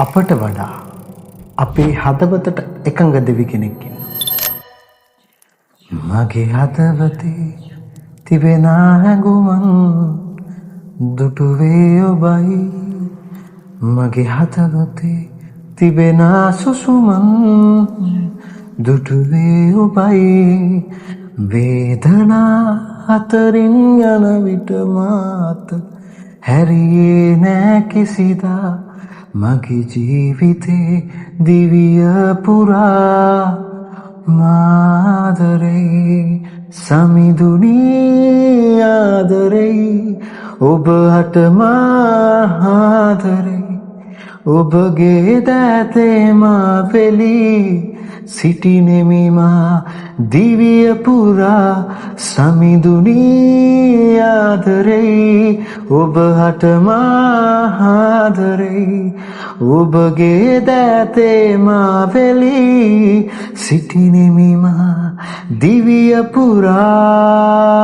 අපට වඩා අපේ හදවතට එකඟ දෙවි කෙනෙක් ඉන්නවා. මගේ හදවතේ තිබෙන හැඟුමන් දුටුවේ ඔබයි. මගේ හදවතේ තිබෙන සුසුමන් දුටුවේ ඔබයි. වේදනා අතරින් යන විට මාත හැරියේ නෑ කිසිදා. මගේ ජීවිතේ දිවිය පුරා මාදරේ සමිඳුනී ආදරේ ඔබ හට මාදරේ. ඔබගේ දෑතේ මා වෙලී සිටිනෙමි මා දිවිය පුරා සමිඳුනී ආදරේ ඔබ හට මාදරේ. ඔබගේ දෑතේ මා වෙලී සිටිනෙමි මා දිවිය පුරා.